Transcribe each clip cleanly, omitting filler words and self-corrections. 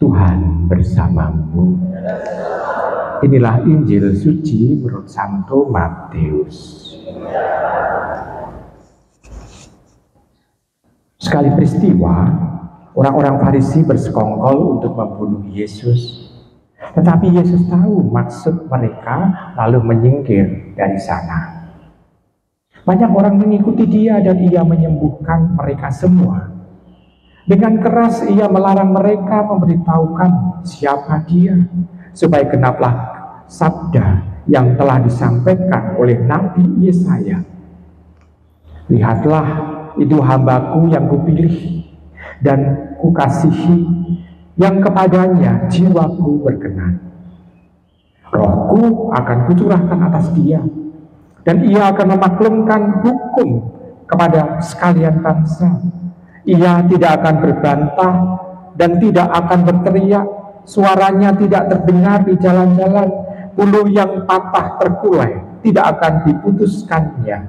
Tuhan bersamamu. Inilah Injil suci menurut Santo Matius. Sekali peristiwa, orang-orang Farisi bersekongkol untuk membunuh Yesus. Tetapi Yesus tahu maksud mereka, lalu menyingkir dari sana. Banyak orang mengikuti dia dan ia menyembuhkan mereka semua. Dengan keras ia melarang mereka memberitahukan siapa dia, supaya genaplah sabda yang telah disampaikan oleh Nabi Yesaya. Lihatlah, itu hambaku yang kupilih dan kukasihi, yang kepadanya jiwaku berkenan. Rohku akan kucurahkan atas dia, dan ia akan memaklumkan hukum kepada sekalian bangsa. Ia tidak akan berbantah dan tidak akan berteriak, suaranya tidak terdengar di jalan-jalan, bulu yang patah terkulai tidak akan diputuskannya,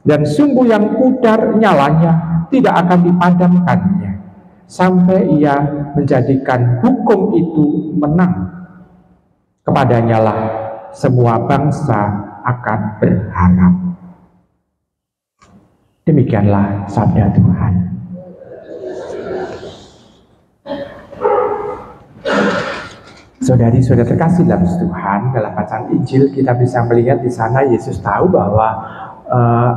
dan sumbu yang pudar nyalanya tidak akan dipadamkannya, sampai ia menjadikan hukum itu menang. Kepadanya lah semua bangsa akan berharap. Demikianlah sabda Tuhan. Saudari-saudara terkasih dalam Tuhan, dalam bacaan Injil kita bisa melihat di sana Yesus tahu bahwa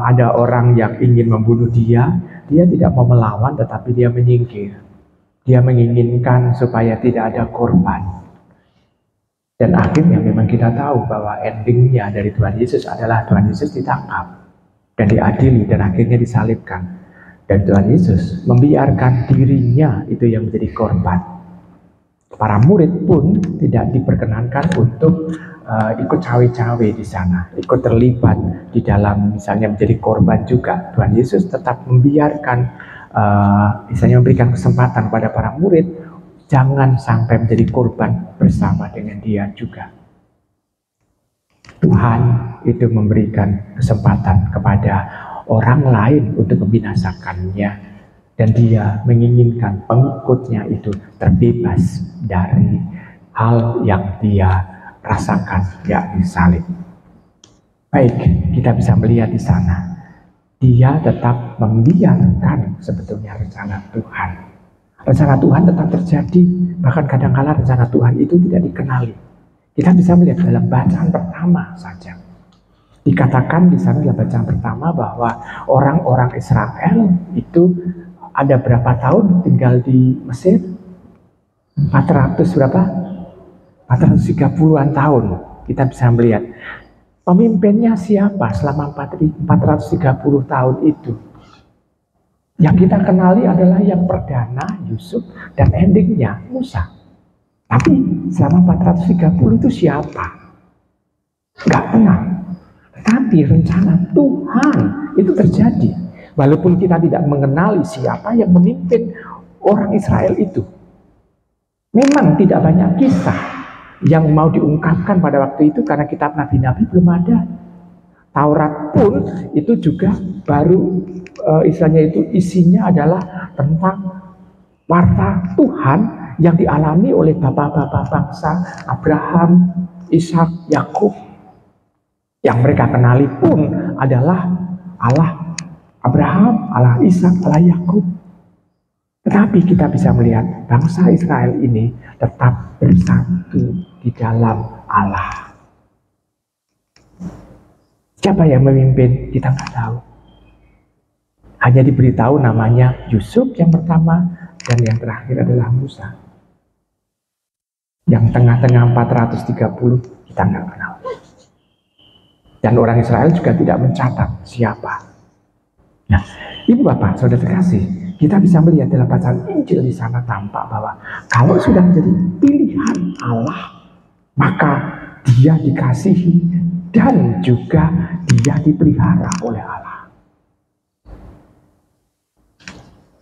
ada orang yang ingin membunuh dia. Dia tidak mau melawan, tetapi dia menyingkir. Dia menginginkan supaya tidak ada korban. Dan akhirnya memang kita tahu bahwa endingnya dari Tuhan Yesus adalah Tuhan Yesus ditangkap dan diadili dan akhirnya disalibkan. Dan Tuhan Yesus membiarkan dirinya itu yang menjadi korban. Para murid pun tidak diperkenankan untuk ikut cawe-cawe di sana, ikut terlibat di dalam misalnya menjadi korban juga. Tuhan Yesus tetap membiarkan, misalnya memberikan kesempatan kepada para murid, jangan sampai menjadi korban bersama dengan dia juga. Tuhan itu memberikan kesempatan kepada orang lain untuk membinasakannya. Dan dia menginginkan pengikutnya itu terbebas dari hal yang dia rasakan, yakni salib. Baik, kita bisa melihat di sana, dia tetap membiarkan sebetulnya rencana Tuhan. Rencana Tuhan tetap terjadi, bahkan kadang-kala rencana Tuhan itu tidak dikenali. Kita bisa melihat dalam bacaan pertama saja. Dikatakan di sana dalam bacaan pertama bahwa orang-orang Israel itu ada berapa tahun tinggal di Mesir? 400 berapa? 430-an tahun. Kita bisa melihat pemimpinnya siapa selama 430 tahun itu. Yang kita kenali adalah yang perdana Yusuf dan endingnya Musa. Tapi selama 430 itu siapa? Gak kenal. Tetapi rencana Tuhan itu terjadi. Walaupun kita tidak mengenali siapa yang memimpin orang Israel itu. Memang tidak banyak kisah yang mau diungkapkan pada waktu itu karena kitab nabi-nabi belum ada. Taurat pun itu juga baru istilahnya itu isinya adalah tentang warta Tuhan yang dialami oleh bapak-bapak bangsa Abraham, Ishak, Yakub. Yang mereka kenali pun adalah Allah Abraham, Allah Ishak, Allah Yakub. Tetapi kita bisa melihat bangsa Israel ini tetap bersatu di dalam Allah. Siapa yang memimpin kita nggak tahu. Hanya diberitahu namanya Yusuf yang pertama dan yang terakhir adalah Musa. Yang tengah-tengah 430 kita nggak kenal. Dan orang Israel juga tidak mencatat siapa. Nah, Ibu Bapak, Saudara terkasih, kita bisa melihat dalam bacaan Injil di sana tampak bahwa kalau sudah menjadi pilihan Allah, maka dia dikasihi dan juga dia dipelihara oleh Allah.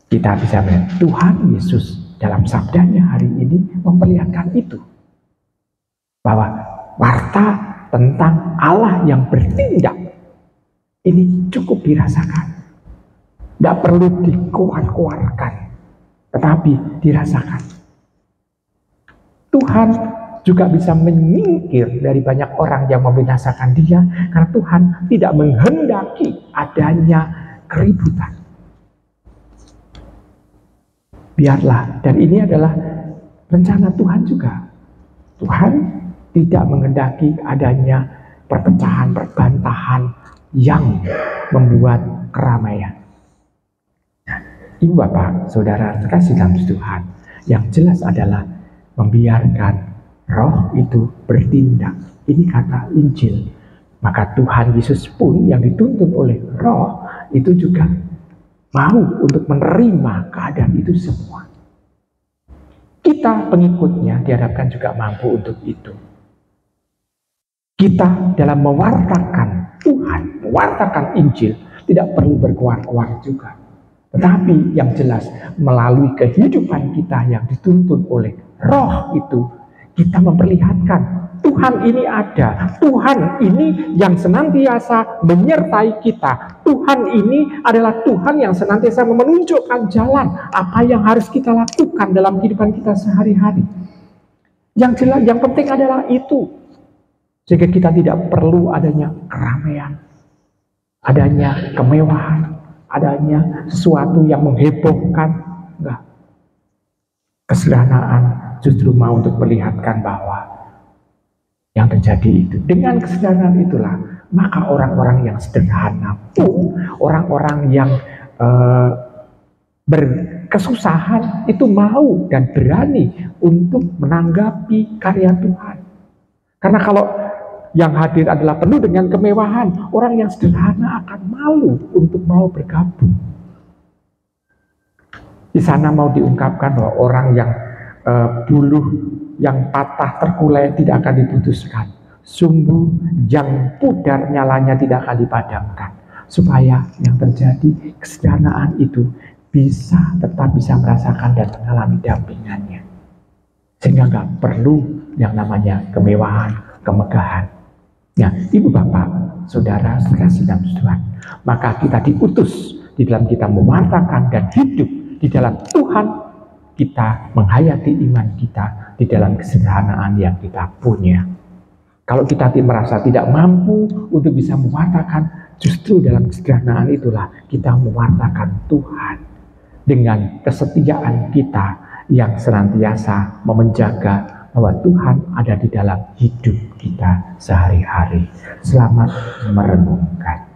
Kita bisa melihat Tuhan Yesus dalam sabdanya hari ini memperlihatkan itu. Bahwa warta tentang Allah yang bertindak ini cukup dirasakan. Tidak perlu dikuat-kuatkan, tetapi dirasakan. Tuhan juga bisa menyingkir dari banyak orang yang membinasakan dia, karena Tuhan tidak menghendaki adanya keributan. Biarlah, dan ini adalah rencana Tuhan juga. Tuhan tidak menghendaki adanya perpecahan, perbantahan yang membuat keramaian. Ibu bapak, saudara terkasih dalam Tuhan, yang jelas adalah membiarkan Roh itu bertindak. Ini kata Injil. Maka Tuhan Yesus pun yang dituntun oleh Roh itu juga mau untuk menerima keadaan itu semua. Kita pengikutnya diharapkan juga mampu untuk itu. Kita dalam mewartakan Tuhan, mewartakan Injil, tidak perlu berkuar-kuar juga. Tetapi yang jelas melalui kehidupan kita yang dituntun oleh Roh itu, kita memperlihatkan Tuhan ini ada. Tuhan ini yang senantiasa menyertai kita. Tuhan ini adalah Tuhan yang senantiasa menunjukkan jalan apa yang harus kita lakukan dalam kehidupan kita sehari-hari. Yang jelas, yang penting adalah itu. Sehingga kita tidak perlu adanya keramaian, adanya kemewahan, adanya sesuatu yang menghebohkan. Enggak. Kesederhanaan justru mau untuk melihatkan bahwa yang terjadi itu. Dengan kesederhanaan itulah, maka orang-orang yang sederhana pun, orang-orang yang berkesusahan itu mau dan berani untuk menanggapi karya Tuhan. Karena kalau yang hadir adalah penuh dengan kemewahan, orang yang sederhana akan malu untuk mau bergabung. Di sana mau diungkapkan bahwa orang yang buluh yang patah terkulai tidak akan diputuskan, sumbu yang pudar nyalanya tidak akan dipadamkan, supaya yang terjadi kesederhanaan itu tetap bisa merasakan dan mengalami dampingannya, sehingga nggak perlu yang namanya kemewahan, kemegahan. Ya, ibu bapak, saudara sekasih dalam Tuhan, maka kita diutus di dalam kita mewartakan dan hidup di dalam Tuhan. Kita menghayati iman kita di dalam kesederhanaan yang kita punya. Kalau kita merasa tidak mampu untuk bisa mewartakan, justru dalam kesederhanaan itulah kita mewartakan Tuhan dengan kesetiaan kita yang senantiasa menjaga bahwa Tuhan ada di dalam hidup kita sehari-hari. Selamat merenungkan.